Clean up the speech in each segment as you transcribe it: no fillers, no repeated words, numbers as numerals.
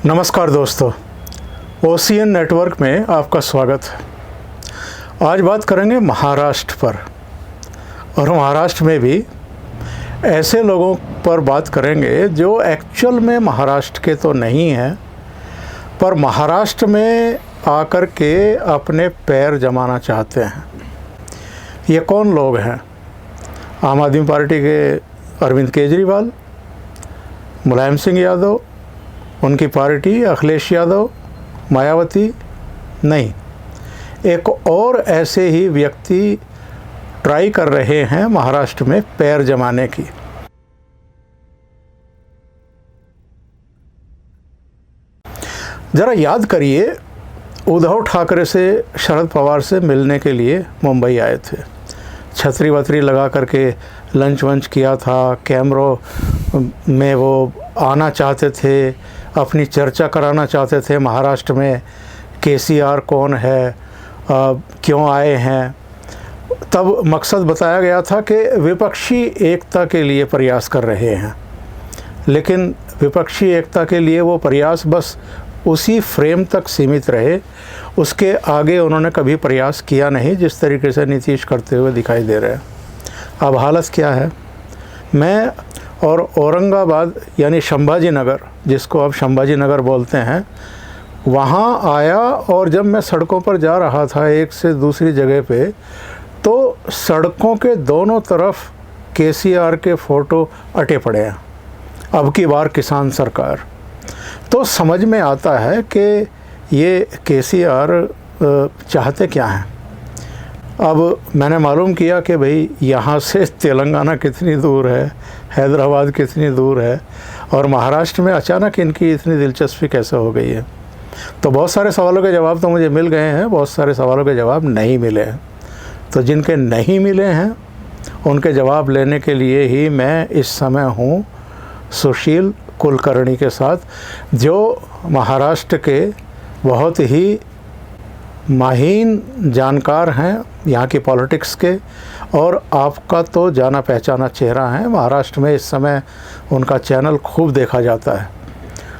नमस्कार दोस्तों, OCN network में आपका स्वागत है। आज बात करेंगे महाराष्ट्र पर, और महाराष्ट्र में भी ऐसे लोगों पर बात करेंगे जो एक्चुअल में महाराष्ट्र के तो नहीं हैं, पर महाराष्ट्र में आकर के अपने पैर जमाना चाहते हैं। ये कौन लोग हैं? आम आदमी पार्टी के अरविंद केजरीवाल, मुलायम सिंह यादव, उनकी पार्टी अखिलेश यादव, मायावती? नहीं, एक और ऐसे ही व्यक्ति ट्राई कर रहे हैं महाराष्ट्र में पैर जमाने की। ज़रा याद करिए, उद्धव ठाकरे से शरद पवार से मिलने के लिए मुंबई आए थे। छतरी वतरी लगा करके लंच वंच किया था, कैमरों में वो आना चाहते थे, अपनी चर्चा कराना चाहते थे महाराष्ट्र में केसीआर कौन है, क्यों आए हैं। तब मकसद बताया गया था कि विपक्षी एकता के लिए प्रयास कर रहे हैं, लेकिन विपक्षी एकता के लिए वो प्रयास बस उसी फ्रेम तक सीमित रहे, उसके आगे उन्होंने कभी प्रयास किया नहीं, जिस तरीके से नीतीश करते हुए दिखाई दे रहे हैं। अब हालत क्या है? मैं और औरंगाबाद यानी संभाजी नगर, जिसको अब संभाजी नगर बोलते हैं, वहाँ आया, और जब मैं सड़कों पर जा रहा था एक से दूसरी जगह पे, तो सड़कों के दोनों तरफ केसीआर के फ़ोटो अटे पड़े हैं। अब की बार किसान सरकार, तो समझ में आता है कि ये केसीआर चाहते क्या हैं। अब मैंने मालूम किया कि भाई यहाँ से तेलंगाना कितनी दूर है, हैदराबाद कितनी दूर है, और महाराष्ट्र में अचानक इनकी इतनी दिलचस्पी कैसे हो गई है। तो बहुत सारे सवालों के जवाब तो मुझे मिल गए हैं, बहुत सारे सवालों के जवाब नहीं मिले हैं। तो जिनके नहीं मिले हैं उनके जवाब लेने के लिए ही मैं इस समय हूँ सुशील कुलकर्णी के साथ, जो महाराष्ट्र के बहुत ही माहीन जानकार हैं यहाँ की पॉलिटिक्स के, और आपका तो जाना पहचाना चेहरा है। महाराष्ट्र में इस समय उनका चैनल खूब देखा जाता है।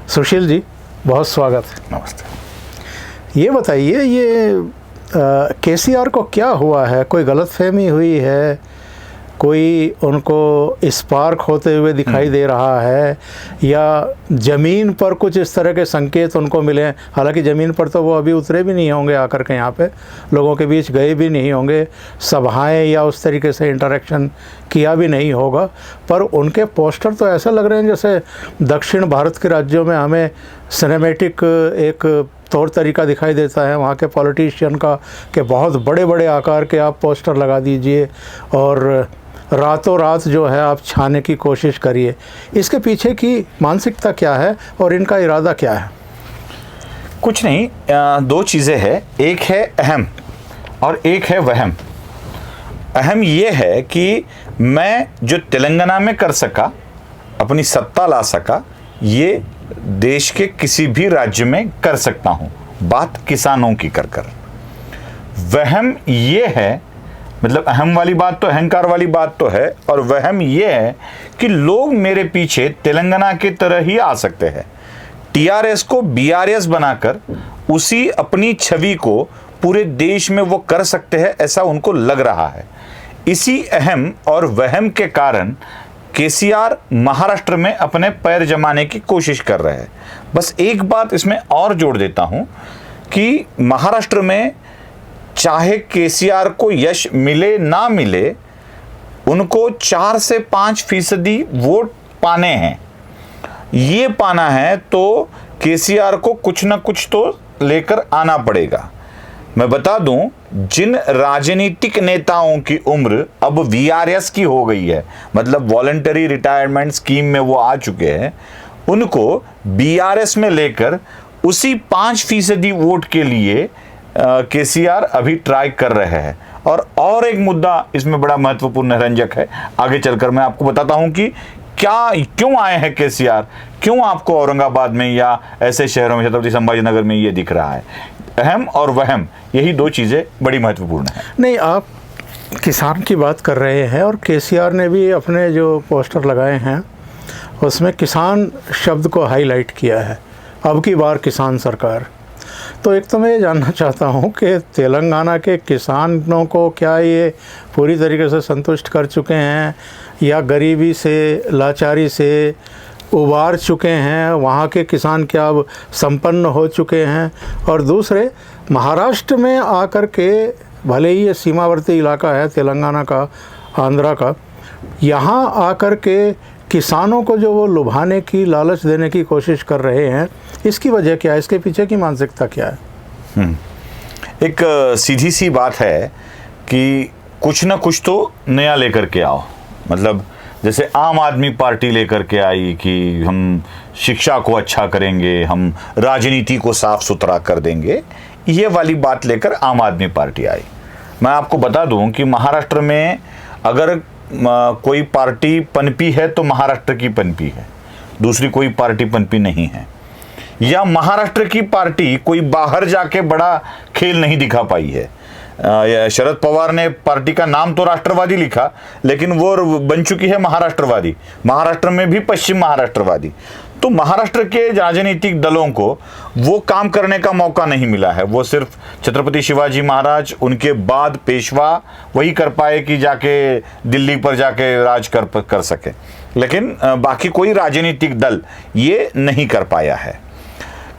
सुशील जी, बहुत स्वागत है। नमस्ते। ये बताइए, ये केसीआर को क्या हुआ है? कोई गलतफहमी हुई है? कोई उनको स्पार्क होते हुए दिखाई दे रहा है, या ज़मीन पर कुछ इस तरह के संकेत उनको मिले? हालांकि ज़मीन पर तो वो अभी उतरे भी नहीं होंगे, आकर के यहाँ पे लोगों के बीच गए भी नहीं होंगे, सभाएं या उस तरीके से इंटरेक्शन किया भी नहीं होगा, पर उनके पोस्टर तो ऐसे लग रहे हैं जैसे दक्षिण भारत के राज्यों में हमें सिनेमैटिक एक तौर तरीका दिखाई देता है वहाँ के पॉलिटिशियन का, कि बहुत बड़े बड़े आकार के आप पोस्टर लगा दीजिए और रातों रात जो है आप छाने की कोशिश करिए। इसके पीछे की मानसिकता क्या है और इनका इरादा क्या है? कुछ नहीं, दो चीज़ें हैं। एक है अहम और एक है वहम। अहम ये है कि मैं जो तेलंगाना में कर सका, अपनी सत्ता ला सका, ये देश के किसी भी राज्य में कर सकता हूँ, बात किसानों की कर कर। वहम ये है, मतलब अहम वाली बात तो, अहंकार वाली बात तो है, और वहम ये है कि लोग मेरे पीछे तेलंगाना की तरह ही आ सकते हैं। टीआरएस को बीआरएस बनाकर उसी अपनी छवि को पूरे देश में वो कर सकते हैं, ऐसा उनको लग रहा है। इसी अहम और वहम के कारण केसीआर महाराष्ट्र में अपने पैर जमाने की कोशिश कर रहे हैं। बस एक बात इसमें और जोड़ देता हूं कि महाराष्ट्र में चाहे केसीआर को यश मिले ना मिले, उनको 4 से 5% वोट पाने हैं। ये पाना है तो केसीआर को कुछ ना कुछ तो लेकर आना पड़ेगा। मैं बता दूं, जिन राजनीतिक नेताओं की उम्र अब वीआरएस की हो गई है, मतलब वॉलंटरी रिटायरमेंट स्कीम में वो आ चुके हैं, उनको बीआरएस में लेकर उसी 5% वोट के लिए केसीआर अभी ट्राई कर रहे हैं। और एक मुद्दा इसमें बड़ा महत्वपूर्ण रंजक है, आगे चलकर मैं आपको बताता हूं कि क्यों आए हैं केसीआर, क्यों आपको औरंगाबाद में या ऐसे शहरों में, छत्रपति संभाजी नगर में ये दिख रहा है। अहम और वहम, यही दो चीज़ें बड़ी महत्वपूर्ण है। नहीं, आप किसान की बात कर रहे हैं, और केसीआर ने भी अपने जो पोस्टर लगाए हैं उसमें किसान शब्द को हाईलाइट किया है। अब की बार किसान सरकार। तो एक तो मैं ये जानना चाहता हूँ कि तेलंगाना के किसानों को क्या ये पूरी तरीके से संतुष्ट कर चुके हैं या गरीबी से, लाचारी से उबार चुके हैं, वहाँ के किसान क्या अब संपन्न हो चुके हैं? और दूसरे, महाराष्ट्र में आकर के, भले ही ये सीमावर्ती इलाका है तेलंगाना का, आंध्रा का, यहाँ आकर के किसानों को जो वो लुभाने की, लालच देने की कोशिश कर रहे हैं, इसकी वजह क्या है? इसके पीछे की मानसिकता क्या है? एक सीधी सी बात है कि कुछ ना कुछ तो नया लेकर के आओ। मतलब जैसे आम आदमी पार्टी लेकर के आई कि हम शिक्षा को अच्छा करेंगे, हम राजनीति को साफ सुथरा कर देंगे, ये वाली बात लेकर आम आदमी पार्टी आई। मैं आपको बता दूं कि महाराष्ट्र में अगर कोई पार्टी पनपी है तो महाराष्ट्र की पनपी है, दूसरी कोई पार्टी पनपी नहीं है। या महाराष्ट्र की पार्टी कोई बाहर जाके बड़ा खेल नहीं दिखा पाई है। शरद पवार ने पार्टी का नाम तो राष्ट्रवादी लिखा, लेकिन वो बन चुकी है महाराष्ट्रवादी, महाराष्ट्र में भी पश्चिम महाराष्ट्रवादी। तो महाराष्ट्र के राजनीतिक दलों को वो काम करने का मौका नहीं मिला है। वो सिर्फ छत्रपति शिवाजी महाराज, उनके बाद पेशवा वही कर पाए कि जाके दिल्ली पर जाके राज कर सके, लेकिन बाकी कोई राजनीतिक दल ये नहीं कर पाया है।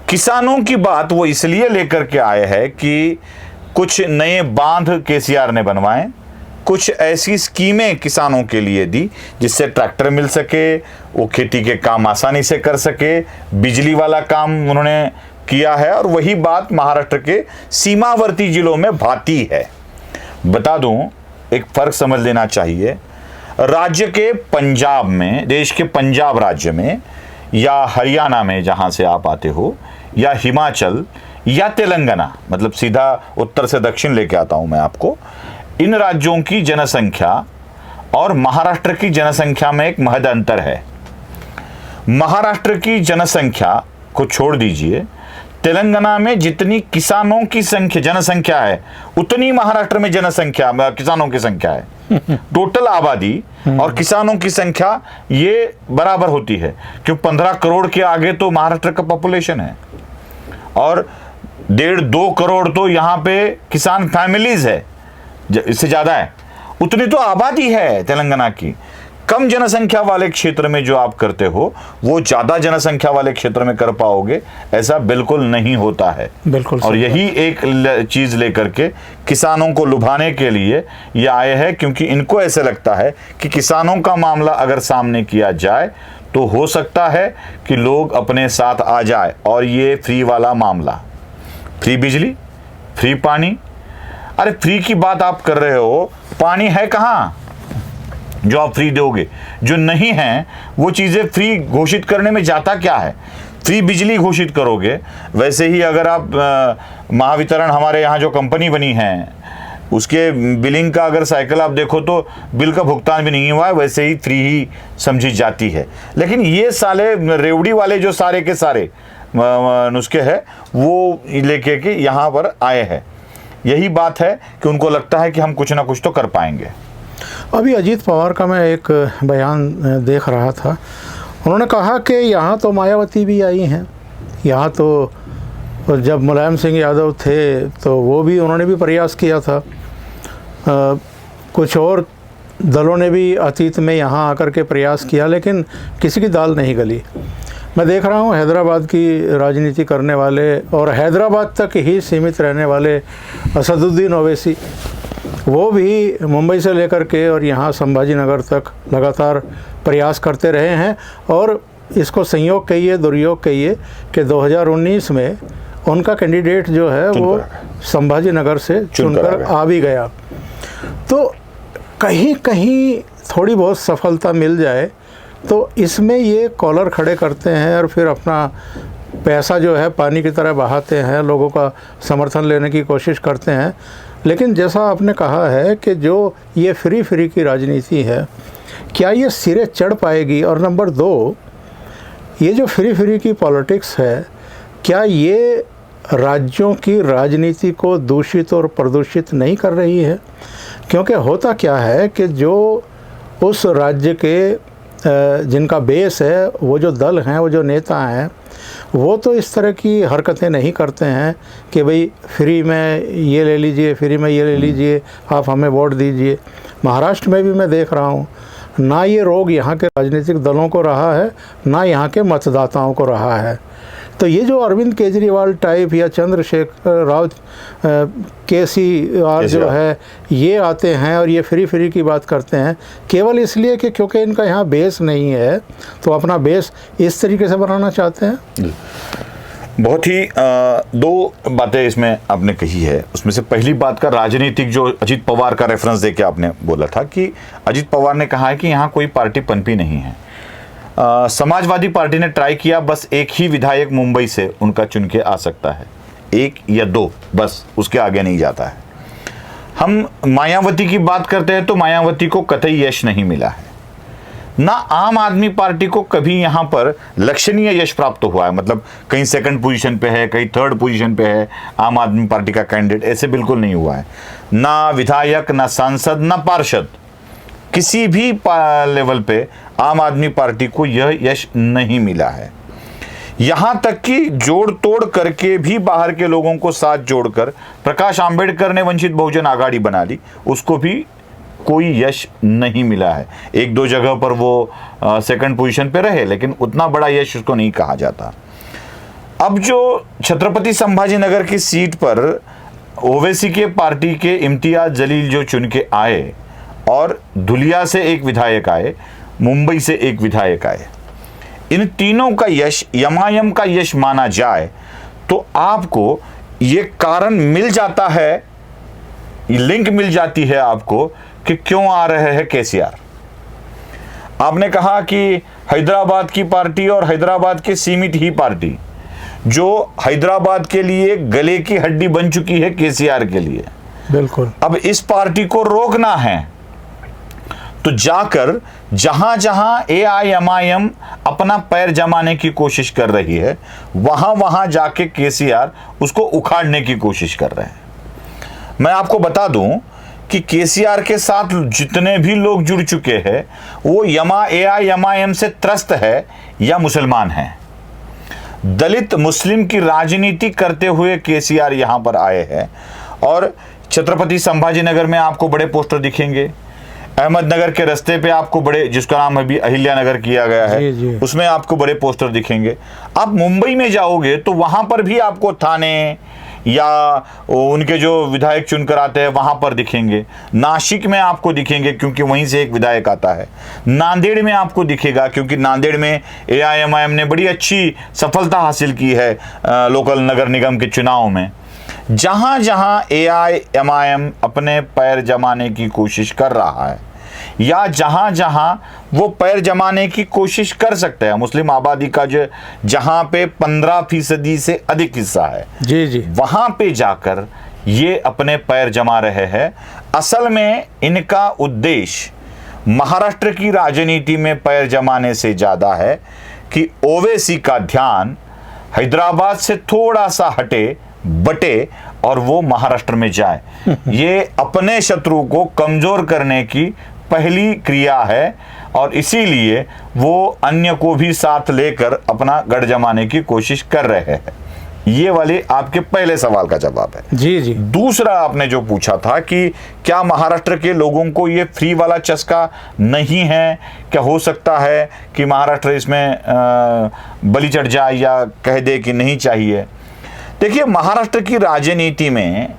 किसानों की बात वो इसलिए लेकर के आए हैं कि कुछ नए बांध केसीआर ने बनवाए, कुछ ऐसी स्कीमें किसानों के लिए दी जिससे ट्रैक्टर मिल सके, वो खेती के काम आसानी से कर सके, बिजली वाला काम उन्होंने किया है। और वही बात महाराष्ट्र के सीमावर्ती जिलों में भाती है। बता दूं, एक फर्क समझ लेना चाहिए। राज्य के पंजाब में, देश के पंजाब राज्य में, या हरियाणा में जहां से आप आते हो, या हिमाचल या तेलंगाना, मतलब सीधा उत्तर से दक्षिण लेके आता हूं मैं आपको, इन राज्यों की जनसंख्या और महाराष्ट्र की जनसंख्या में एक महद अंतर है। महाराष्ट्र की जनसंख्या को छोड़ दीजिए, तेलंगाना में जितनी किसानों की जनसंख्या है उतनी महाराष्ट्र में जनसंख्या, किसानों की संख्या है। टोटल आबादी और किसानों की संख्या ये बराबर होती है, क्योंकि 15 करोड़ के आगे तो महाराष्ट्र का पॉपुलेशन है और 1.5-2 करोड़ तो यहाँ पे किसान फैमिलीज है, इससे ज्यादा है। उतनी तो आबादी है तेलंगाना की। कम जनसंख्या वाले क्षेत्र में जो आप करते हो वो ज्यादा जनसंख्या वाले क्षेत्र में कर पाओगे, ऐसा बिल्कुल नहीं होता है। बिल्कुल। और यही एक चीज लेकर के किसानों को लुभाने के लिए ये आए हैं, क्योंकि इनको ऐसे लगता है कि किसानों का मामला अगर सामने किया जाए तो हो सकता है कि लोग अपने साथ आ जाए। और ये फ्री वाला मामला, फ्री बिजली, फ्री पानी, अरे फ्री की बात आप कर रहे हो, पानी है कहाँ जो आप फ्री दोगे? जो नहीं है वो चीजें फ्री घोषित करने में जाता क्या है? फ्री बिजली घोषित करोगे। वैसे ही अगर आप महावितरण, हमारे यहाँ जो कंपनी बनी है, उसके बिलिंग का अगर साइकिल आप देखो तो बिल का भुगतान भी नहीं हुआ है, वैसे ही फ्री ही समझी जाती है। लेकिन ये साले रेवड़ी वाले जो सारे के सारे नुस्खे हैं वो लेके के यहाँ पर आए हैं। यही बात है कि उनको लगता है कि हम कुछ ना कुछ तो कर पाएंगे। अभी अजीत पवार का मैं एक बयान देख रहा था, उन्होंने कहा कि यहाँ तो मायावती भी आई हैं, यहाँ तो जब मुलायम सिंह यादव थे तो वो भी, उन्होंने भी प्रयास किया था, कुछ और दलों ने भी अतीत में यहाँ आकर के प्रयास किया, लेकिन किसी की दाल नहीं गली। मैं देख रहा हूँ हैदराबाद की राजनीति करने वाले और हैदराबाद तक ही सीमित रहने वाले असदुद्दीन ओवैसी, वो भी मुंबई से लेकर के और यहाँ संभाजी नगर तक लगातार प्रयास करते रहे हैं। और इसको संयोग कहिए, दुर्योग कहिए कि 2019 में उनका कैंडिडेट जो है वो संभाजी नगर से चुनकर आ भी गया। तो कहीं कहीं थोड़ी बहुत सफलता मिल जाए तो इसमें ये कॉलर खड़े करते हैं और फिर अपना पैसा जो है पानी की तरह बहाते हैं, लोगों का समर्थन लेने की कोशिश करते हैं। लेकिन जैसा आपने कहा है कि जो ये फ्री की राजनीति है, क्या ये सिरे चढ़ पाएगी? और नंबर 2, ये जो फ्री की पॉलिटिक्स है, क्या ये राज्यों की राजनीति को दूषित और प्रदूषित नहीं कर रही है? क्योंकि होता क्या है कि जो उस राज्य के जिनका बेस है, वो जो दल हैं, वो जो नेता हैं, वो तो इस तरह की हरकतें नहीं करते हैं कि भाई फ्री में ये ले लीजिए, फ्री में ये ले लीजिए, आप हमें वोट दीजिए। महाराष्ट्र में भी मैं देख रहा हूँ, ना ये रोग यहाँ के राजनीतिक दलों को रहा है, ना यहाँ के मतदाताओं को रहा है। तो ये जो अरविंद केजरीवाल टाइप या चंद्रशेखर राव केसीआर जो है, ये आते हैं और ये फ्री की बात करते हैं केवल इसलिए कि क्योंकि इनका यहाँ बेस नहीं है, तो अपना बेस इस तरीके से बनाना चाहते हैं। बहुत ही दो बातें इसमें आपने कही है। उसमें से पहली बात का राजनीतिक, जो अजीत पवार का रेफरेंस देके आपने बोला था कि अजीत पवार ने कहा है कि यहाँ कोई पार्टी पनपी नहीं है। समाजवादी पार्टी ने ट्राई किया, बस एक ही विधायक मुंबई से उनका चुन के आ सकता है, 1 या 2, बस उसके आगे नहीं जाता है। हम मायावती की बात करते हैं तो मायावती को कतई यश नहीं मिला है। ना आम आदमी पार्टी को कभी यहां पर लक्षणीय यश प्राप्त हुआ है, मतलब कहीं सेकंड पोजीशन पे है, कहीं थर्ड पोजीशन पे है आम आदमी पार्टी का कैंडिडेट, ऐसे बिल्कुल नहीं हुआ है। ना विधायक, ना सांसद, ना पार्षद, किसी भी लेवल पे आम आदमी पार्टी को यह यश नहीं मिला है। यहां तक कि जोड़ तोड़ करके भी बाहर के लोगों को साथ जोड़कर प्रकाश आंबेडकर ने वंचित बहुजन आघाड़ी बना ली, उसको भी कोई यश नहीं मिला है। 1-2 जगह पर वो सेकंड पोजीशन पे रहे, लेकिन उतना बड़ा यश उसको नहीं कहा जाता। अब जो छत्रपति संभाजीनगर की सीट पर ओवैसी के पार्टी के इम्तियाज जलील जो चुन के आए, और धुलिया से एक विधायक आए, मुंबई से एक विधायक आए, इन तीनों का यश एमआईएम का यश माना जाए तो आपको ये कारण मिल जाता है, लिंक मिल जाती है आपको कि क्यों आ रहे हैं केसीआर। आपने कहा कि हैदराबाद की पार्टी और हैदराबाद की सीमित ही पार्टी, जो हैदराबाद के लिए गले की हड्डी बन चुकी है केसीआर के लिए, बिल्कुल। अब इस पार्टी को रोकना है तो जाकर जहां जहां एआईएमआईएम अपना पैर जमाने की कोशिश कर रही है, वहां वहां जाके केसीआर उसको उखाड़ने की कोशिश कर रहे हैं। मैं आपको बता दूं कि केसीआर के साथ जितने भी लोग जुड़ चुके हैं, वो एआईएमआईएम से त्रस्त है या मुसलमान हैं। दलित मुस्लिम की राजनीति करते हुए केसीआर यहां पर आए हैं। और छत्रपति संभाजीनगर में आपको बड़े पोस्टर दिखेंगे, अहमदनगर के रास्ते पे आपको बड़े, जिसका नाम अभी अहिल्यानगर किया गया है, जी। उसमें आपको बड़े पोस्टर दिखेंगे। आप मुंबई में जाओगे तो वहां पर भी आपको थाने या उनके जो विधायक चुनकर आते हैं वहां पर दिखेंगे। नासिक में आपको दिखेंगे क्योंकि वहीं से एक विधायक आता है। नांदेड़ में आपको दिखेगा क्योंकि नांदेड़ में एआईएमआईएम ने बड़ी अच्छी सफलता हासिल की है लोकल नगर निगम के चुनाव में। जहां जहां एआईएमआईएम अपने पैर जमाने की कोशिश कर रहा है या जहां जहां वो पैर जमाने की कोशिश कर सकते हैं, मुस्लिम आबादी का जो जहां पे 15% से अधिक हिस्सा है, जी, वहां पे जाकर ये अपने पैर जमा रहे हैं। असल में इनका उद्देश्य महाराष्ट्र की राजनीति में पैर जमाने से ज्यादा है कि ओवैसी का ध्यान हैदराबाद से थोड़ा सा हटे, बटे और वो महाराष्ट्र में जाए। ये अपने शत्रु को कमजोर करने की पहली क्रिया है और इसीलिए वो अन्य को भी साथ लेकर अपना गढ़ जमाने की कोशिश कर रहे हैं। ये वाले आपके पहले सवाल का जवाब है। जी। दूसरा आपने जो पूछा था कि क्या महाराष्ट्र के लोगों को ये फ्री वाला चस्का नहीं है, क्या हो सकता है कि महाराष्ट्र इसमें बलि चढ़ जाए या कह दे कि नहीं चाहिए। देखिए, महाराष्ट्र की राजनीति में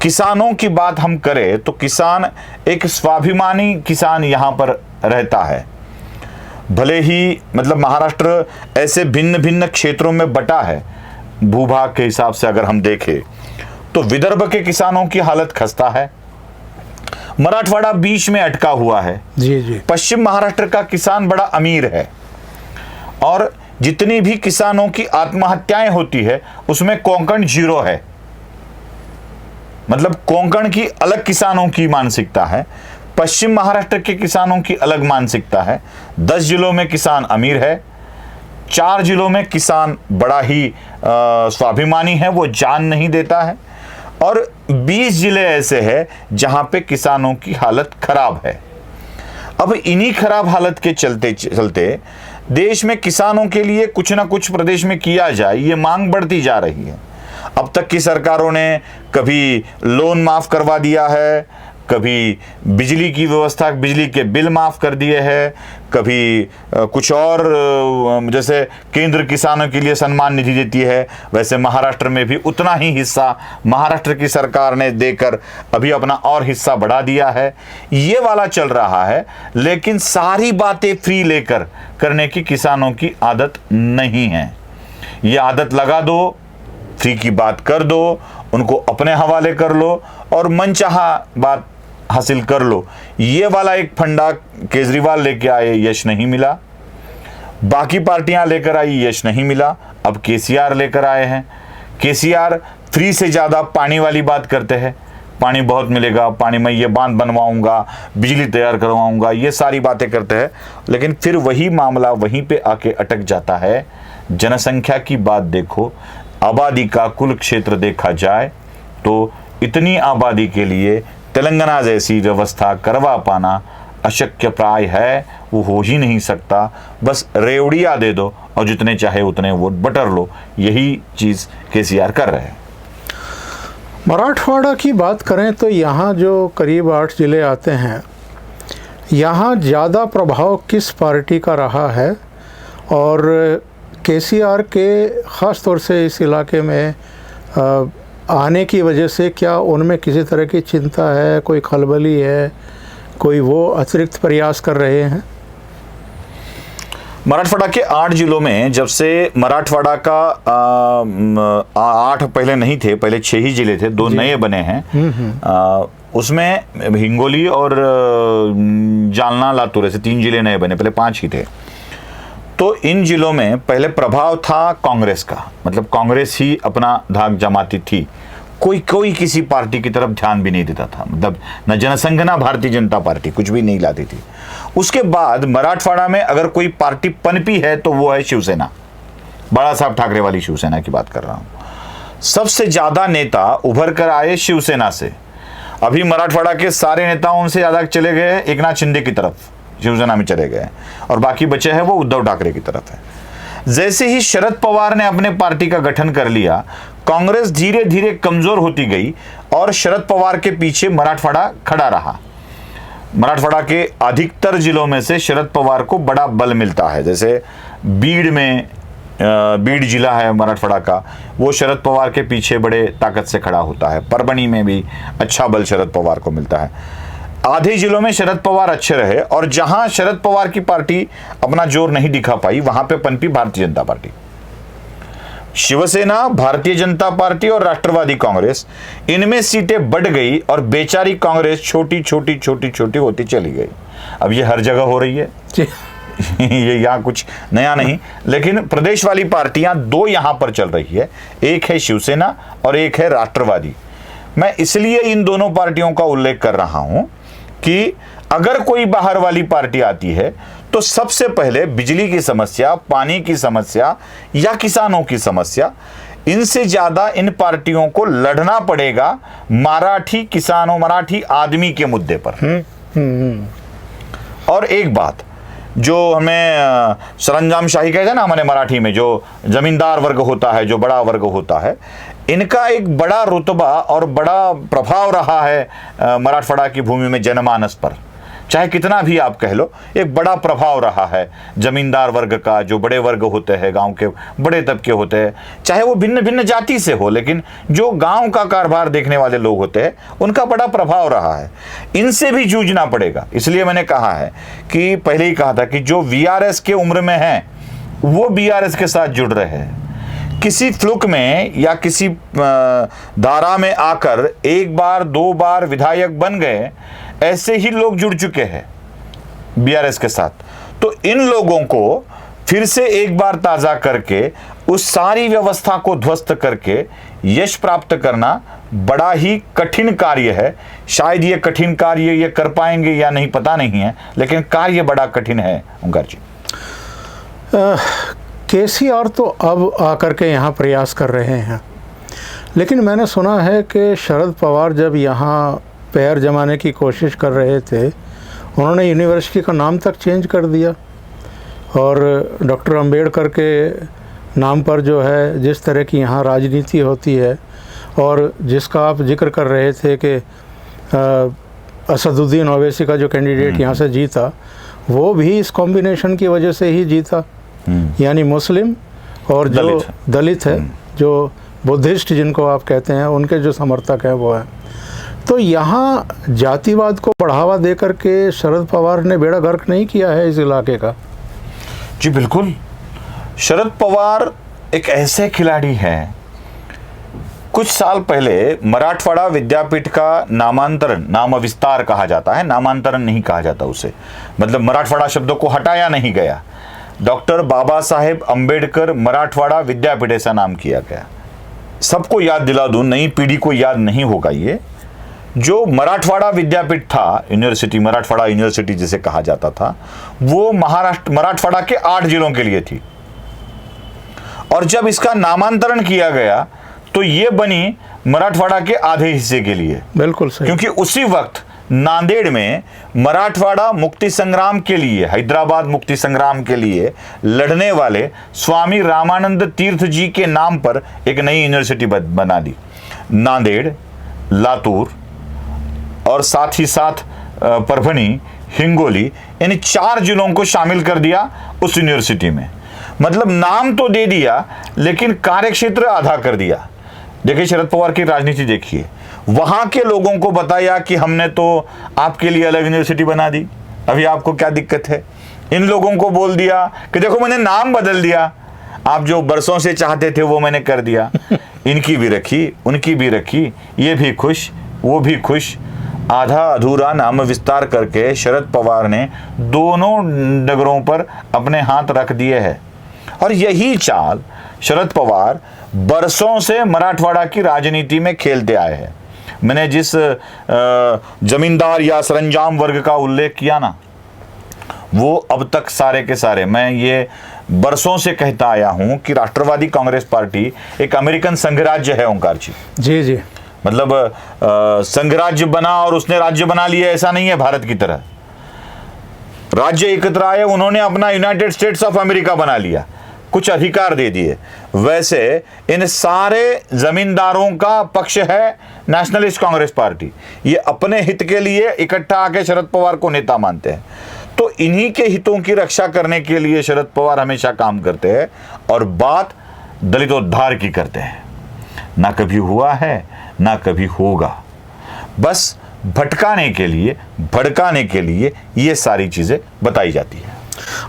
किसानों की बात हम करें तो किसान एक स्वाभिमानी किसान यहां पर रहता है। भले ही मतलब महाराष्ट्र ऐसे भिन्न भिन्न क्षेत्रों में बटा है, भूभाग के हिसाब से अगर हम देखें तो विदर्भ के किसानों की हालत खस्ता है, मराठवाड़ा बीच में अटका हुआ है, जी। पश्चिम महाराष्ट्र का किसान बड़ा अमीर है और जितनी भी किसानों की आत्महत्याएं होती है उसमें कोंकण 0 है। मतलब कोंकण की अलग किसानों की मानसिकता है, पश्चिम महाराष्ट्र के किसानों की अलग मानसिकता है। 10 जिलों में किसान अमीर है, 4 जिलों में किसान बड़ा ही स्वाभिमानी है, वो जान नहीं देता है, और 20 जिले ऐसे हैं जहां पे किसानों की हालत खराब है। अब इन्हीं खराब हालत के चलते चलते देश में किसानों के लिए कुछ ना कुछ प्रदेश में किया जाए, ये मांग बढ़ती जा रही है। अब तक की सरकारों ने कभी लोन माफ करवा दिया है, कभी बिजली की व्यवस्था, बिजली के बिल माफ कर दिए हैं, कभी कुछ और, जैसे केंद्र किसानों के लिए सम्मान निधि देती है, वैसे महाराष्ट्र में भी उतना ही हिस्सा महाराष्ट्र की सरकार ने देकर अभी अपना और हिस्सा बढ़ा दिया है। ये वाला चल रहा है, लेकिन सारी बातें फ्री लेकर करने की किसानों की आदत नहीं है। ये आदत लगा दो, फ्री की बात कर दो, उनको अपने हवाले कर लो और मनचाहा बात हासिल कर लो। ये वाला एक फंडा केजरीवाल लेके आए, यश नहीं मिला। बाकी पार्टियां लेकर आई, यश नहीं मिला। अब केसीआर लेकर आए हैं। केसीआर फ्री से ज़्यादा पानी वाली बात करते हैं, पानी बहुत मिलेगा, पानी में ये बांध बनवाऊंगा, बिजली तैयार करवाऊंगा, ये सारी बातें करते हैं, लेकिन फिर वही मामला वहीं पे आके अटक जाता है। जनसंख्या की बात देखो, आबादी का कुल क्षेत्र देखा जाए तो इतनी आबादी के लिए तेलंगाना जैसी व्यवस्था करवा पाना अशक्य प्राय है, वो हो ही नहीं सकता। बस रेवड़िया दे दो और जितने चाहे उतने वोट बटर लो, यही चीज़ केसीआर कर रहे हैं। मराठवाड़ा की बात करें तो यहाँ जो करीब 8 ज़िले आते हैं, यहाँ ज़्यादा प्रभाव किस पार्टी का रहा है और केसीआर के ख़ास तौर से इस इलाके में आने की वजह से क्या उनमें किसी तरह की चिंता है, कोई खलबली है, कोई वो अतिरिक्त प्रयास कर रहे हैं? मराठवाड़ा के 8 जिलों में जब से मराठवाड़ा का 8 पहले नहीं थे, पहले 6 ही जिले थे, 2 नए बने हैं। उसमें हिंगोली और जालना लातूर ऐसे 3 जिले नए बने, पहले 5 ही थे। तो इन जिलों में पहले प्रभाव था कांग्रेस का, मतलब कांग्रेस ही अपना धाक जमाती थी, कोई किसी पार्टी की तरफ ध्यान भी नहीं देता था, मतलब न जनसंघ ना भारतीय जनता पार्टी कुछ भी नहीं लाती थी। उसके बाद मराठवाड़ा में अगर कोई पार्टी पनपी है तो वो है शिवसेना, बाला साहब ठाकरे वाली शिवसेना की बात कर रहा हूं। सबसे ज्यादा नेता उभर कर आए शिवसेना से। अभी मराठवाड़ा के सारे नेताओं से ज्यादा चले गए एकनाथ शिंदे की तरफ, शिवसेना में चले गए, और बाकी बचे हैं वो उद्धव ठाकरे की तरफ है। जैसे ही शरद पवार ने अपने पार्टी का गठन कर लिया, कांग्रेस धीरे धीरे कमजोर होती गई और शरद पवार के पीछे मराठवाड़ा खड़ा रहा। मराठवाड़ा के अधिकतर जिलों में से शरद पवार को बड़ा बल मिलता है। जैसे बीड़ में, बीड़ जिला है मराठवाड़ा का, वो शरद पवार के पीछे बड़े ताकत से खड़ा होता है। परभणी में भी अच्छा बल शरद पवार को मिलता है। आधे जिलों में शरद पवार अच्छे रहे और जहां शरद पवार की पार्टी अपना जोर नहीं दिखा पाई, वहां पे पनपी भारतीय जनता पार्टी। शिवसेना, भारतीय जनता पार्टी और राष्ट्रवादी कांग्रेस, इनमें सीटें बढ़ गई और बेचारी कांग्रेस छोटी छोटी छोटी छोटी होती चली गई। अब ये हर जगह हो रही है ये यहाँ कुछ नया नहीं, लेकिन प्रदेश वाली पार्टियां 2 यहां पर चल रही है, एक है शिवसेना और एक है राष्ट्रवादी। मैं इसलिए इन दोनों पार्टियों का उल्लेख कर रहा हूं कि अगर कोई बाहर वाली पार्टी आती है तो सबसे पहले बिजली की समस्या, पानी की समस्या या किसानों की समस्या, इनसे ज्यादा इन पार्टियों को लड़ना पड़ेगा मराठी किसानों, मराठी आदमी के मुद्दे पर। और एक बात जो हमें सरंजाम शाही कहते हैं ना हमारे मराठी में, जो जमींदार वर्ग होता है, जो बड़ा वर्ग होता है, इनका एक बड़ा रुतबा और बड़ा प्रभाव रहा है मराठवाड़ा की भूमि में जनमानस पर। चाहे कितना भी आप कह लो, एक बड़ा प्रभाव रहा है जमींदार वर्ग का, जो बड़े वर्ग होते हैं, गांव के बड़े तबके होते हैं, चाहे वो भिन्न भिन्न जाति से हो, लेकिन जो गांव का कारोबार देखने वाले लोग होते हैं, उनका बड़ा प्रभाव रहा है। इनसे भी जूझना पड़ेगा। इसलिए मैंने कहा है कि पहले ही कहा था कि जो वीआरएस के उम्र में हैं वो बीआरएस के साथ जुड़ रहे हैं। किसी फ्लुक में या किसी धारा में आकर 1 बार 2 बार विधायक बन गए, ऐसे ही लोग जुड़ चुके हैं बीआरएस के साथ। तो इन लोगों को फिर से एक बार ताजा करके उस सारी व्यवस्था को ध्वस्त करके यश प्राप्त करना बड़ा ही कठिन कार्य है। शायद ये कठिन कार्य ये कर पाएंगे या नहीं पता नहीं है, लेकिन कार्य बड़ा कठिन है। ओंकार जी, केसीआर तो अब आकर के यहाँ प्रयास कर रहे हैं, लेकिन मैंने सुना है कि शरद पवार जब यहाँ पैर जमाने की कोशिश कर रहे थे, उन्होंने यूनिवर्सिटी का नाम तक चेंज कर दिया और डॉक्टर अंबेडकर के नाम पर जो है जिस तरह की यहाँ राजनीति होती है और जिसका आप जिक्र कर रहे थे कि असदुद्दीन ओवैसी का जो कैंडिडेट यहाँ से जीता वो भी इस कॉम्बिनेशन की वजह से ही जीता, यानी मुस्लिम और जो दलित है, जो बुद्धिस्ट जिनको आप कहते हैं, उनके जो समर्थक हैं वो हैं। तो यहाँ जातिवाद को बढ़ावा देकर के शरद पवार ने बेड़ा गर्क नहीं किया है इस इलाके का। जी बिल्कुल, शरद पवार एक ऐसे खिलाड़ी हैं। कुछ साल पहले मराठवाड़ा विद्यापीठ का नामांतरण, नाम विस्तार कहा जाता है, नामांतरण नहीं कहा जाता उसे, मतलब मराठवाड़ा शब्दों को हटाया नहीं गया, डॉक्टर बाबा साहेब अंबेडकर मराठवाड़ा विद्यापीठ ऐसा नाम किया गया। सबको याद दिला दूं, नई पीढ़ी को याद नहीं होगा ये, जो मराठवाड़ा विद्यापीठ था, यूनिवर्सिटी, मराठवाड़ा यूनिवर्सिटी जिसे कहा जाता था, वो महाराष्ट्र मराठवाड़ा के 8 जिलों के लिए थी। और जब इसका नामांतरण किया गया तो ये बनी मराठवाड़ा के आधे हिस्से के लिए। बिल्कुल सही। क्योंकि उसी वक्त नांदेड़ में मराठवाड़ा मुक्ति संग्राम के लिए, हैदराबाद मुक्ति संग्राम के लिए लड़ने वाले स्वामी रामानंद तीर्थ जी के नाम पर एक नई यूनिवर्सिटी बना दी। नांदेड़, लातूर और साथ ही साथ परभनी, हिंगोली, इन 4 जिलों को शामिल कर दिया उस यूनिवर्सिटी में। मतलब नाम तो दे दिया लेकिन कार्यक्षेत्र आधा कर दिया। देखिए शरद पवार की राजनीति देखिए, वहां के लोगों को बताया कि हमने तो आपके लिए अलग यूनिवर्सिटी बना दी, अभी आपको क्या दिक्कत है। इन लोगों को बोल दिया कि देखो मैंने नाम बदल दिया, आप जो बरसों से चाहते थे वो मैंने कर दिया। इनकी भी रखी, उनकी भी रखी, ये भी खुश, वो भी खुश। आधा अधूरा नाम विस्तार करके शरद पवार ने दोनों नगरों पर अपने हाथ रख दिए हैं। और यही चाल शरद पवार बरसों से मराठवाड़ा की राजनीति में खेलते आए हैं। मैंने जिस जमींदार या सरंजाम वर्ग का उल्लेख किया ना, वो अब तक सारे के सारे, मैं ये बरसों से कहता आया हूं कि राष्ट्रवादी कांग्रेस पार्टी एक अमेरिकन संघराज्य है। ओंकार जी, जी जी, मतलब संघराज्य बना और उसने राज्य बना लिया, ऐसा नहीं है। भारत की तरह राज्य एकत्र आए, उन्होंने अपना यूनाइटेड स्टेट्स ऑफ अमेरिका बना लिया, कुछ अधिकार दे दिए। वैसे इन सारे जमींदारों का पक्ष है नेशनलिस्ट कांग्रेस पार्टी। ये अपने हित के लिए इकट्ठा आके शरद पवार को नेता मानते हैं। तो इन्हीं के हितों की रक्षा करने के लिए शरद पवार हमेशा काम करते हैं और बात दलितोद्धार की करते हैं। ना कभी हुआ है, ना कभी होगा, बस भटकाने के लिए, भड़काने के लिए ये सारी चीजें बताई जाती है।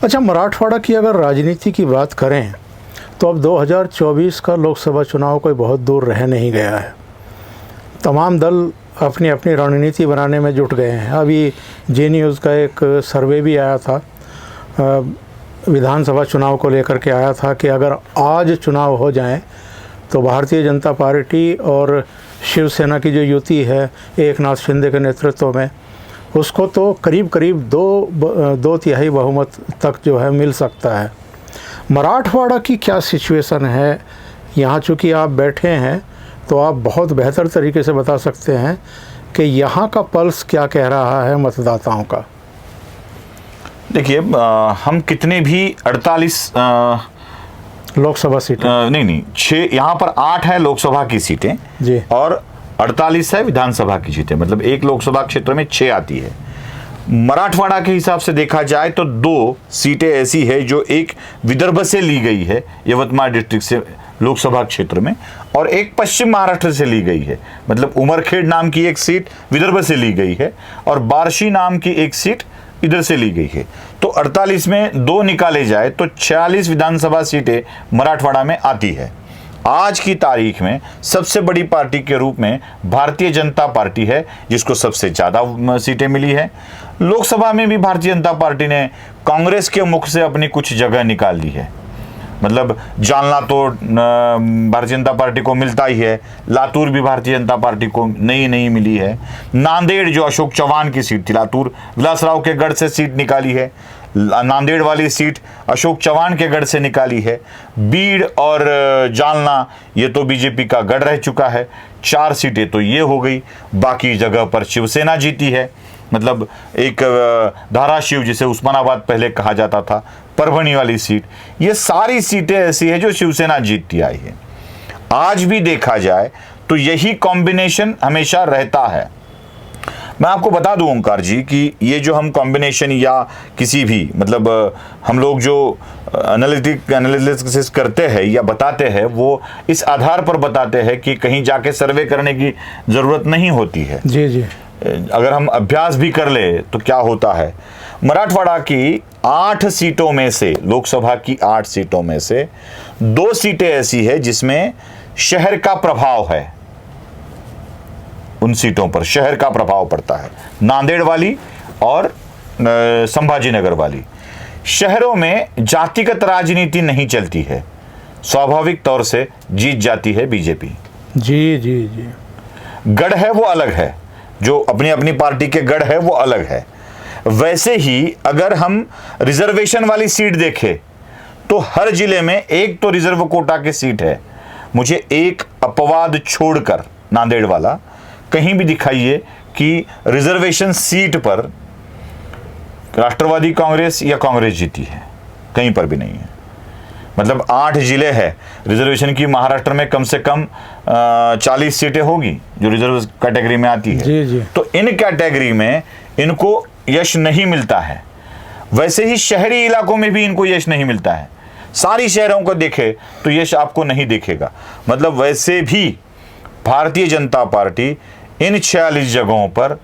अच्छा, मराठवाड़ा की अगर राजनीति की बात करें तो अब 2024 का लोकसभा चुनाव कोई बहुत दूर रह नहीं गया है। तमाम दल अपनी अपनी रणनीति बनाने में जुट गए हैं। अभी जे न्यूज़ का एक सर्वे भी आया था, विधानसभा चुनाव को लेकर के आया था कि अगर आज चुनाव हो जाएं तो भारतीय जनता पार्टी और शिवसेना की जो युति है एक नाथ शिंदे के नेतृत्व में, उसको तो करीब करीब दो तिहाई बहुमत तक जो है मिल सकता है। मराठवाड़ा की क्या सिचुएशन है यहाँ? चूँकि आप बैठे हैं तो आप बहुत बेहतर तरीके से बता सकते हैं कि यहाँ का पल्स क्या कह रहा है मतदाताओं का। देखिए, हम कितने भी 48 लोकसभा सीटें, नहीं 6, यहाँ पर 8 है लोकसभा की सीटें जी, और 48 है विधानसभा की सीटें, मतलब एक लोकसभा क्षेत्र में 6 आती है। मराठवाड़ा के हिसाब से देखा जाए तो 2 सीटें ऐसी है जो एक विदर्भ से ली गई है, यवतमाल डिस्ट्रिक्ट से लोकसभा क्षेत्र में, और एक पश्चिम महाराष्ट्र से ली गई है। मतलब उमरखेड़ नाम की एक सीट विदर्भ से ली गई है और बार्शी नाम की एक सीट इधर से ली गई है। तो 48 में 2 निकाले जाए तो 46 विधानसभा सीटें मराठवाड़ा में आती है। आज की तारीख में सबसे बड़ी पार्टी के रूप में भारतीय जनता पार्टी है, जिसको सबसे ज़्यादा सीटें मिली है। लोकसभा में भी भारतीय जनता पार्टी ने कांग्रेस के मुख से अपनी कुछ जगह निकाल ली है। मतलब जालना तो भारतीय जनता पार्टी को मिलता ही है, लातूर भी भारतीय जनता पार्टी को नहीं मिली है। नांदेड़ जो अशोक चौहान की सीट थी, लातूर विलासराव के गढ़ से सीट निकाली है, नांदेड़ वाली सीट अशोक चौहान के गढ़ से निकाली है। बीड़ और जालना ये तो बीजेपी का गढ़ रह चुका है, 4 सीटें तो ये हो गई। बाकी जगह पर शिवसेना जीती है मतलब एक धाराशिव, जिसे उस्मानाबाद पहले कहा जाता था, परभणी वाली सीट, ये सारी सीटें ऐसी है जो शिवसेना जीतती आई है। आज भी देखा जाए तो यही कॉम्बिनेशन हमेशा रहता है। मैं आपको बता दूं ओंकार जी कि ये जो हम कॉम्बिनेशन या किसी भी मतलब हम लोग जो एनालिसिस करते हैं या बताते हैं, वो इस आधार पर बताते हैं कि कहीं जाके सर्वे करने की ज़रूरत नहीं होती है। जी जी। अगर हम अभ्यास भी कर ले तो क्या होता है, मराठवाड़ा की 8 सीटों में से, लोकसभा की 8 सीटों में से 2 सीटें ऐसी है जिसमें शहर का प्रभाव है। उन सीटों पर शहर का प्रभाव पड़ता है, नांदेड़ वाली और संभाजीनगर वाली। शहरों में जातिगत राजनीति नहीं चलती है, स्वाभाविक तौर से जीत जाती है बीजेपी। जी जी जी। गढ़ है वो अलग है, जो अपनी अपनी पार्टी के गढ़ है वो अलग है। वैसे ही अगर हम रिजर्वेशन वाली सीट देखें तो हर जिले में एक तो रिजर्व कोटा की सीट है। मुझे एक अपवाद छोड़कर नांदेड़ वाला कहीं भी दिखाइए कि रिजर्वेशन सीट पर राष्ट्रवादी कांग्रेस या कांग्रेस जीती है, कहीं पर भी नहीं है। मतलब 8 जिले हैं रिजर्वेशन की, महाराष्ट्र में कम से कम 40 सीटें होगी जो रिजर्व कैटेगरी में आती है। जी जी। तो इन कैटेगरी में इनको यश नहीं मिलता है। वैसे ही शहरी इलाकों में भी इनको यश नहीं मिलता है। सारी शहरों को देखे तो यश आपको नहीं दिखेगा। मतलब वैसे भी भारतीय जनता पार्टी इन 46 जगहों पर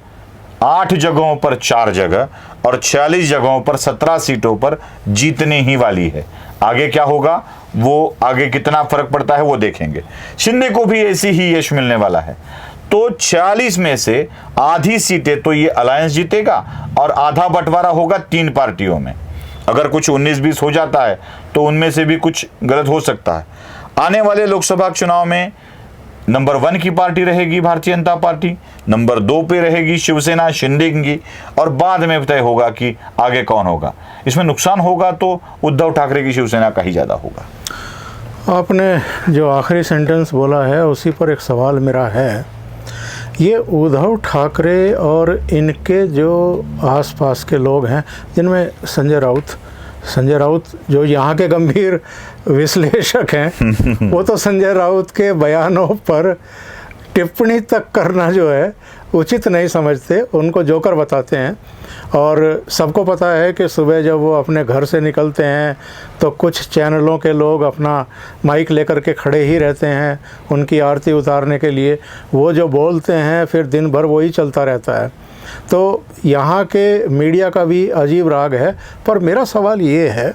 8 जगहों पर 4 जगह और 46 जगहों पर 17 सीटों पर जीतने ही वाली है। आगे क्या होगा, वो आगे कितना फर्क पड़ता है वो देखेंगे। शिंदे को भी ऐसी ही यश मिलने वाला है। तो 46 में से आधी सीटें तो ये अलायंस जीतेगा और आधा बंटवारा होगा 3 पार्टियों में। अगर कुछ 19-20 हो जाता है तो उनमें से भी कुछ गलत हो सकता है। आने वाले लोकसभा चुनाव में नंबर 1 की पार्टी रहेगी भारतीय जनता पार्टी, नंबर 2 पे रहेगी शिवसेना शिंदे की, और बाद में तय होगा कि आगे कौन होगा। इसमें नुकसान होगा तो उद्धव ठाकरे की शिवसेना का ही ज़्यादा होगा। आपने जो आखिरी सेंटेंस बोला है उसी पर एक सवाल मेरा है। ये उद्धव ठाकरे और इनके जो आसपास के लोग हैं, जिनमें संजय राउत जो यहाँ के गंभीर विश्लेषक हैं, वो तो संजय राउत के बयानों पर टिप्पणी तक करना जो है उचित नहीं समझते, उनको जोकर बताते हैं। और सबको पता है कि सुबह जब वो अपने घर से निकलते हैं तो कुछ चैनलों के लोग अपना माइक लेकर के खड़े ही रहते हैं उनकी आरती उतारने के लिए। वो जो बोलते हैं फिर दिन भर वही चलता रहता है। तो यहाँ के मीडिया का भी अजीब राग है। पर मेरा सवाल ये है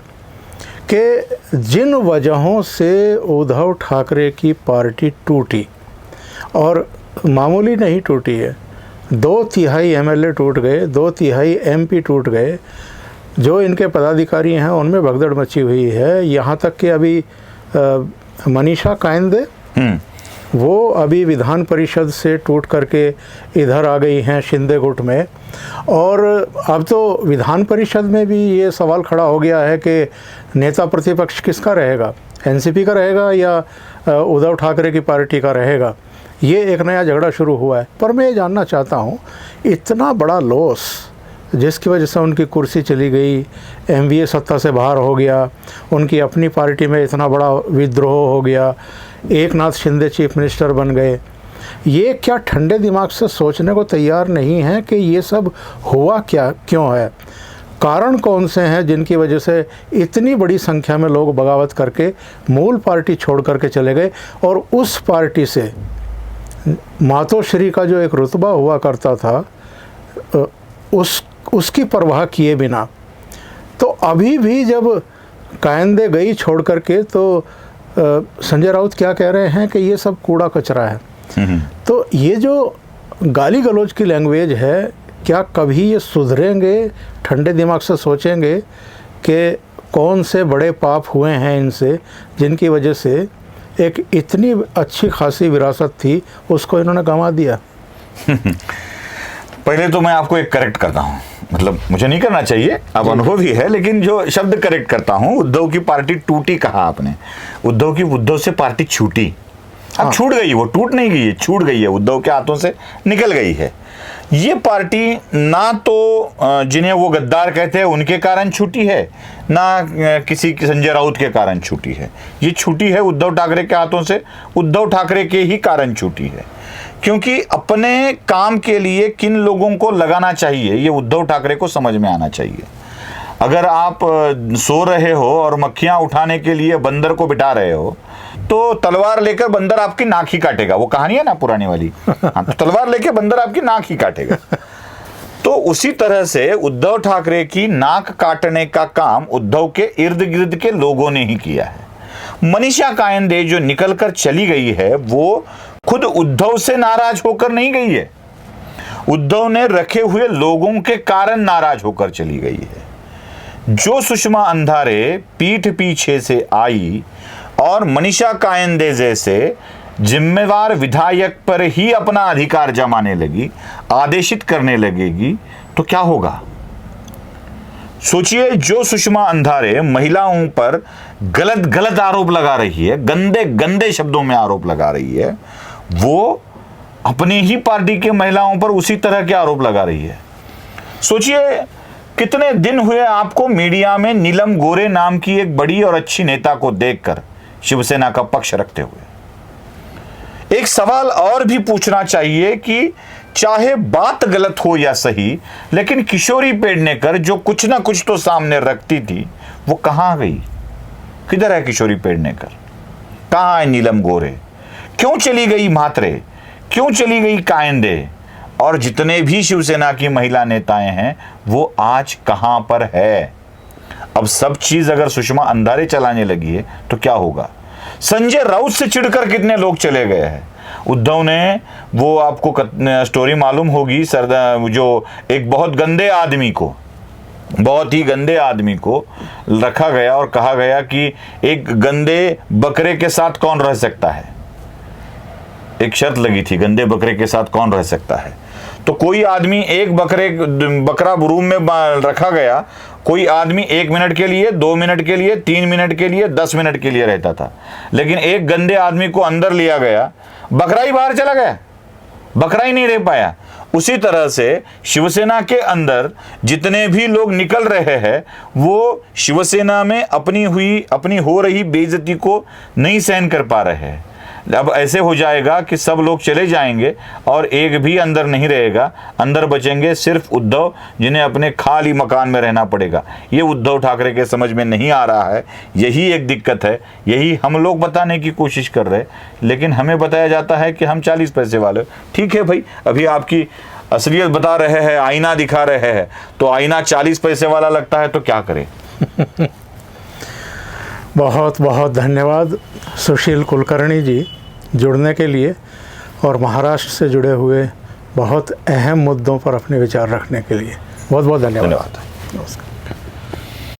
कि जिन वजहों से उद्धव ठाकरे की पार्टी टूटी, और मामूली नहीं टूटी है, 2/3 MLA टूट गए, 2/3 MP टूट गए, जो इनके पदाधिकारी हैं उनमें भगदड़ मची हुई है। यहाँ तक कि अभी मनीषा कायंदे वो अभी विधान परिषद से टूट करके इधर आ गई हैं शिंदे गुट में। और अब तो विधान परिषद में भी ये सवाल खड़ा हो गया है कि नेता प्रतिपक्ष किसका रहेगा, NCP का रहेगा या उद्धव ठाकरे की पार्टी का रहेगा। ये एक नया झगड़ा शुरू हुआ है। पर मैं ये जानना चाहता हूँ, इतना बड़ा लॉस जिसकी वजह से उनकी कुर्सी चली गई, MVA सत्ता से बाहर हो गया, उनकी अपनी पार्टी में इतना बड़ा विद्रोह हो गया, एकनाथ शिंदे चीफ मिनिस्टर बन गए, ये क्या ठंडे दिमाग से सोचने को तैयार नहीं है कि ये सब हुआ क्या, क्यों है, कारण कौन से हैं जिनकी वजह से इतनी बड़ी संख्या में लोग बगावत करके मूल पार्टी छोड़ करके चले गए। और उस पार्टी से मातोश्री का जो एक रुतबा हुआ करता था उसकी परवाह किए बिना। तो अभी भी जब कायंदे गई छोड़ करके तो संजय राउत क्या कह रहे हैं कि ये सब कूड़ा कचरा है। तो ये जो गाली गलौज की लैंग्वेज है, क्या कभी ये सुधरेंगे, ठंडे दिमाग से सोचेंगे कि कौन से बड़े पाप हुए हैं इनसे जिनकी वजह से एक इतनी अच्छी खासी विरासत थी उसको इन्होंने गंवा दिया। पहले तो मैं आपको एक करेक्ट करता हूँ, मतलब मुझे नहीं करना चाहिए, अब अनुभव ही है, लेकिन जो शब्द करेक्ट करता हूँ, उद्धव की पार्टी टूटी कहा आपने। उद्धव से पार्टी छूटी, अब छूट गई, वो टूट नहीं गई है, छूट गई है, उद्धव के हाथों से निकल गई है। ये पार्टी ना तो जिन्हें वो गद्दार कहते हैं उनके कारण छूटी है, ना किसी संजय राउत के कारण छूटी है। ये छूटी है उद्धव ठाकरे के हाथों से, उद्धव ठाकरे के ही कारण छूटी है। क्योंकि अपने काम के लिए किन लोगों को लगाना चाहिए ये उद्धव ठाकरे को समझ में आना चाहिए। अगर आप सो रहे हो और मक्खियां उठाने के लिए बंदर को बिठा रहे हो तो तलवार लेकर बंदर आपकी नाक ही काटेगा। वो कहानी है ना पुरानी वाली, हाँ, तो तलवार लेकर बंदर आपकी नाक ही काटेगा। तो उसी तरह से उद्धव ठाकरे की नाक काटने का काम उद्धव के इर्द गिर्द के लोगों ने ही किया है। मनीषा कायंदे जो निकलकर चली गई है वो खुद उद्धव से नाराज होकर नहीं गई है, उद्धव ने रखे हुए लोगों के कारण नाराज होकर चली गई है। जो सुषमा अंधारे पीठ पीछे से आई और मनीषा कायंदे जैसे जिम्मेवार विधायक पर ही अपना अधिकार जमाने लगी, आदेशित करने लगेगी, तो क्या होगा? सोचिए, जो सुषमा अंधारे महिलाओं पर गलत गलत आरोप लगा रही है, गंदे गंदे शब्दों में आरोप लगा रही है, वो अपनी ही पार्टी के महिलाओं पर उसी तरह के आरोप लगा रही है। सोचिए, कितने दिन हुए आपको मीडिया में नीलम गोरे नाम की एक बड़ी और अच्छी नेता को देखकर शिवसेना का पक्ष रखते हुए। एक सवाल और भी पूछना चाहिए कि चाहे बात गलत हो या सही, लेकिन किशोरी पेडनेकर जो कुछ ना कुछ तो सामने रखती थी वो कहां गई? किधर है किशोरी पेडनेकर? कहां है नीलम गोरे? क्यों चली गई म्हात्रे? क्यों चली गई कायंदे? और जितने भी शिवसेना की महिला नेताएं हैं वो आज कहां पर है? अब सब चीज अगर सुषमा अंधारे चलाने लगी है तो क्या होगा? संजय राउत से चिढ़कर कितने लोग चले गए हैं। उद्धव ने, वो आपको स्टोरी मालूम होगी, जो एक बहुत गंदे आदमी को, बहुत ही गंदे आदमी को रखा गया और कहा गया कि एक गंदे बकरे के साथ कौन रह सकता है। एक शर्त लगी थी, गंदे बकरे के साथ कौन रह सकता है। तो कोई आदमी एक बकरा रूम में रखा गया, कोई आदमी 1 मिनट के लिए, 2 मिनट के लिए, 3 मिनट के लिए, 10 मिनट के लिए रहता था। लेकिन एक गंदे आदमी को अंदर लिया गया, बकरा ही बाहर चला गया, बकरा ही नहीं रह पाया। उसी तरह से शिवसेना के अंदर जितने भी लोग निकल रहे हैं वो शिवसेना में अपनी हो रही बेइज्जती को नहीं सहन कर पा रहे हैं। अब ऐसे हो जाएगा कि सब लोग चले जाएंगे और एक भी अंदर नहीं रहेगा, अंदर बचेंगे सिर्फ उद्धव, जिन्हें अपने खाली मकान में रहना पड़ेगा। ये उद्धव ठाकरे के समझ में नहीं आ रहा है, यही एक दिक्कत है। यही हम लोग बताने की कोशिश कर रहे, लेकिन हमें बताया जाता है कि हम 40 पैसे वाले। ठीक है भाई, अभी आपकी असलियत बता रहे हैं, आईना दिखा रहे हैं, तो आईना 40 पैसे वाला लगता है तो क्या करें। बहुत बहुत धन्यवाद सुशील कुलकर्णी जी जुड़ने के लिए और महाराष्ट्र से जुड़े हुए बहुत अहम मुद्दों पर अपने विचार रखने के लिए। बहुत बहुत धन्यवाद। धन्यवाद। नमस्कार।